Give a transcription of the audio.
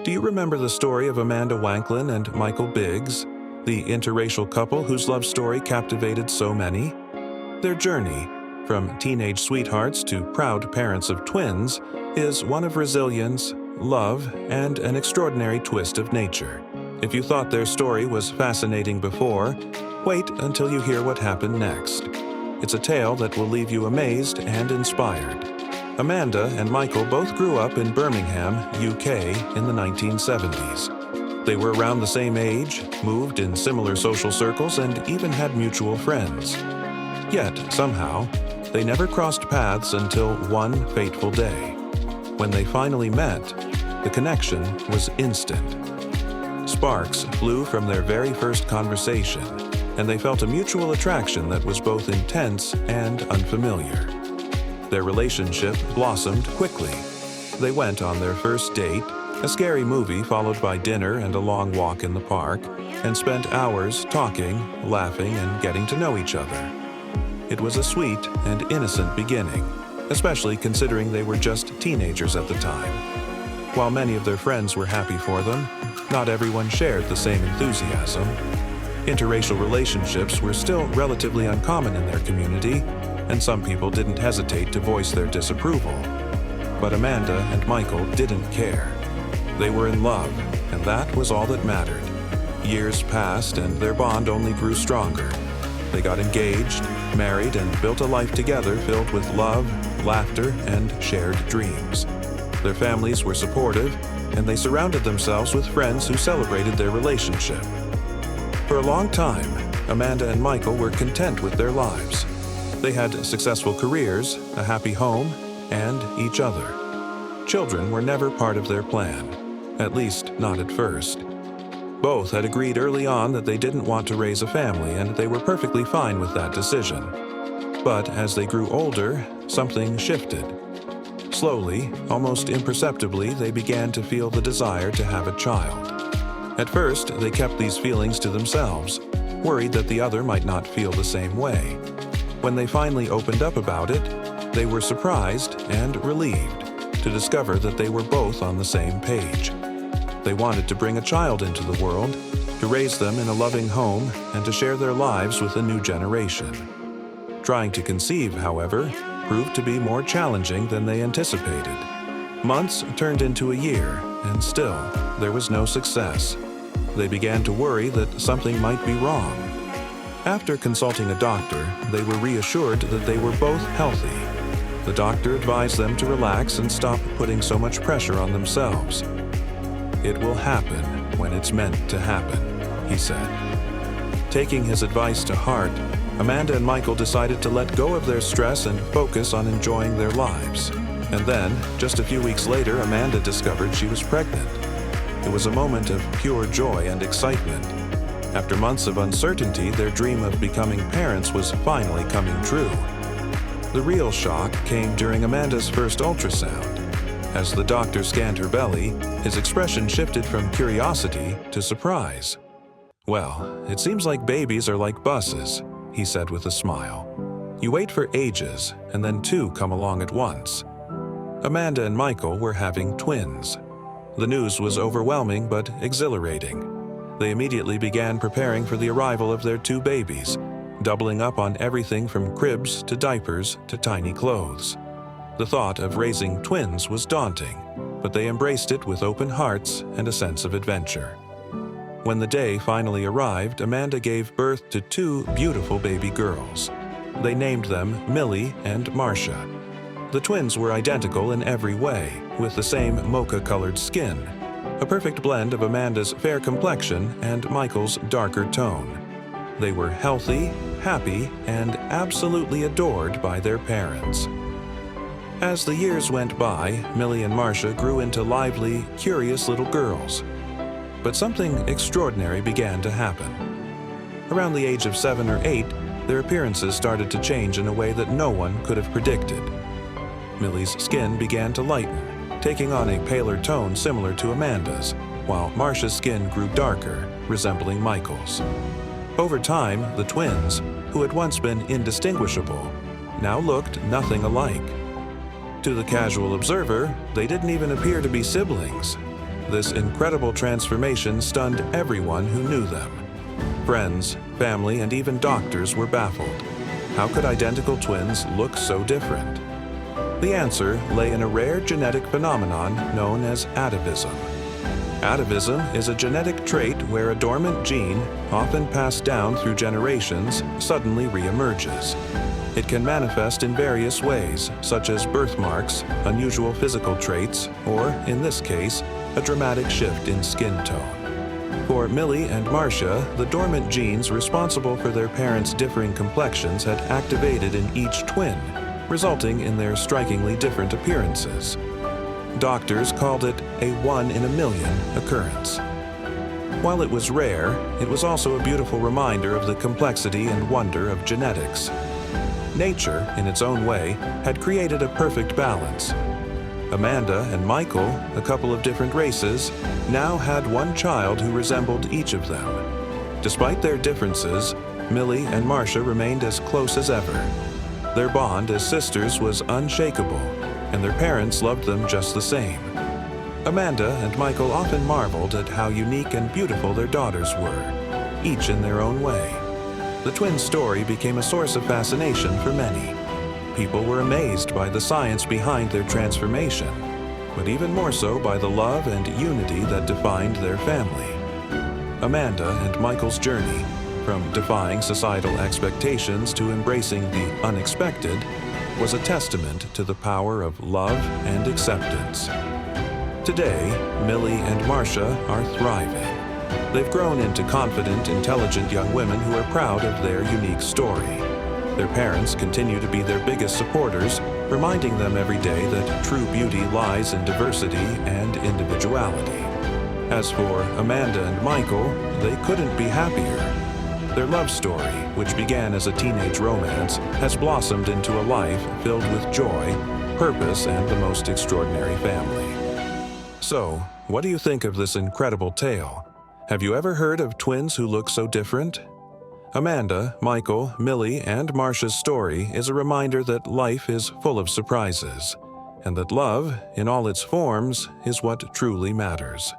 Do you remember the story of Amanda Wanklin and Michael Biggs, the interracial couple whose love story captivated so many? Their journey, from teenage sweethearts to proud parents of twins, is one of resilience, love, and an extraordinary twist of nature. If you thought their story was fascinating before, wait until you hear what happened next. It's a tale that will leave you amazed and inspired. Amanda and Michael both grew up in Birmingham, UK in the 1970s. They were around the same age, moved in similar social circles, and even had mutual friends. Yet, somehow, they never crossed paths until one fateful day. When they finally met, the connection was instant. Sparks flew from their very first conversation, and they felt a mutual attraction that was both intense and unfamiliar. Their relationship blossomed quickly. They went on their first date, a scary movie followed by dinner and a long walk in the park, and spent hours talking, laughing, and getting to know each other. It was a sweet and innocent beginning, especially considering they were just teenagers at the time. While many of their friends were happy for them, not everyone shared the same enthusiasm. Interracial relationships were still relatively uncommon in their community, and some people didn't hesitate to voice their disapproval. But Amanda and Michael didn't care. They were in love, and that was all that mattered. Years passed, and their bond only grew stronger. They got engaged, married, and built a life together filled with love, laughter, and shared dreams. Their families were supportive, and they surrounded themselves with friends who celebrated their relationship. For a long time, Amanda and Michael were content with their lives. They had successful careers, a happy home, and each other. Children were never part of their plan, at least not at first. Both had agreed early on that they didn't want to raise a family, and they were perfectly fine with that decision. But as they grew older, something shifted. Slowly, almost imperceptibly, they began to feel the desire to have a child. At first, they kept these feelings to themselves, worried that the other might not feel the same way. When they finally opened up about it, they were surprised and relieved to discover that they were both on the same page. They wanted to bring a child into the world, to raise them in a loving home, and to share their lives with a new generation. Trying to conceive, however, proved to be more challenging than they anticipated. Months turned into a year, and still, there was no success. They began to worry that something might be wrong. After consulting a doctor, they were reassured that they were both healthy. The doctor advised them to relax and stop putting so much pressure on themselves. "It will happen when it's meant to happen," he said. Taking his advice to heart, Amanda and Michael decided to let go of their stress and focus on enjoying their lives. And then, just a few weeks later, Amanda discovered she was pregnant. It was a moment of pure joy and excitement. After months of uncertainty, their dream of becoming parents was finally coming true. The real shock came during Amanda's first ultrasound. As the doctor scanned her belly, his expression shifted from curiosity to surprise. "Well, it seems like babies are like buses," he said with a smile. "You wait for ages, and then two come along at once." Amanda and Michael were having twins. The news was overwhelming but exhilarating. They immediately began preparing for the arrival of their two babies, doubling up on everything from cribs to diapers to tiny clothes. The thought of raising twins was daunting, but they embraced it with open hearts and a sense of adventure. When the day finally arrived, Amanda gave birth to two beautiful baby girls. They named them Millie and Marcia. The twins were identical in every way, with the same mocha-colored skin, a perfect blend of Amanda's fair complexion and Michael's darker tone. They were healthy, happy, and absolutely adored by their parents. As the years went by, Millie and Marcia grew into lively, curious little girls. But something extraordinary began to happen. Around the age of 7 or 8, their appearances started to change in a way that no one could have predicted. Millie's skin began to lighten, taking on a paler tone similar to Amanda's, while Marcia's skin grew darker, resembling Michael's. Over time, the twins, who had once been indistinguishable, now looked nothing alike. To the casual observer, they didn't even appear to be siblings. this incredible transformation stunned everyone who knew them. Friends, family, and even doctors were baffled. How could identical twins look so different? The answer lay in a rare genetic phenomenon known as atavism. Atavism is a genetic trait where a dormant gene, often passed down through generations, suddenly reemerges. It can manifest in various ways, such as birthmarks, unusual physical traits, or, in this case, a dramatic shift in skin tone. For Millie and Marcia, the dormant genes responsible for their parents' differing complexions had activated in each twin, resulting in their strikingly different appearances. Doctors called it a 1 in a million occurrence. While it was rare, it was also a beautiful reminder of the complexity and wonder of genetics. Nature, in its own way, had created a perfect balance. Amanda and Michael, a couple of different races, now had one child who resembled each of them. Despite their differences, Millie and Marcia remained as close as ever. Their bond as sisters was unshakable, and their parents loved them just the same. Amanda and Michael often marveled at how unique and beautiful their daughters were, each in their own way. The twins' story became a source of fascination for many. People were amazed by the science behind their transformation, but even more so by the love and unity that defined their family. Amanda and Michael's journey, from defying societal expectations to embracing the unexpected, was a testament to the power of love and acceptance. Today, Millie and Marcia are thriving. They've grown into confident, intelligent young women who are proud of their unique story. Their parents continue to be their biggest supporters, reminding them every day that true beauty lies in diversity and individuality. As for Amanda and Michael, they couldn't be happier. Their love story, which began as a teenage romance, has blossomed into a life filled with joy, purpose, and the most extraordinary family. So, what do you think of this incredible tale? Have you ever heard of twins who look so different? Amanda, Michael, Millie, and Marcia's story is a reminder that life is full of surprises, and that love, in all its forms, is what truly matters.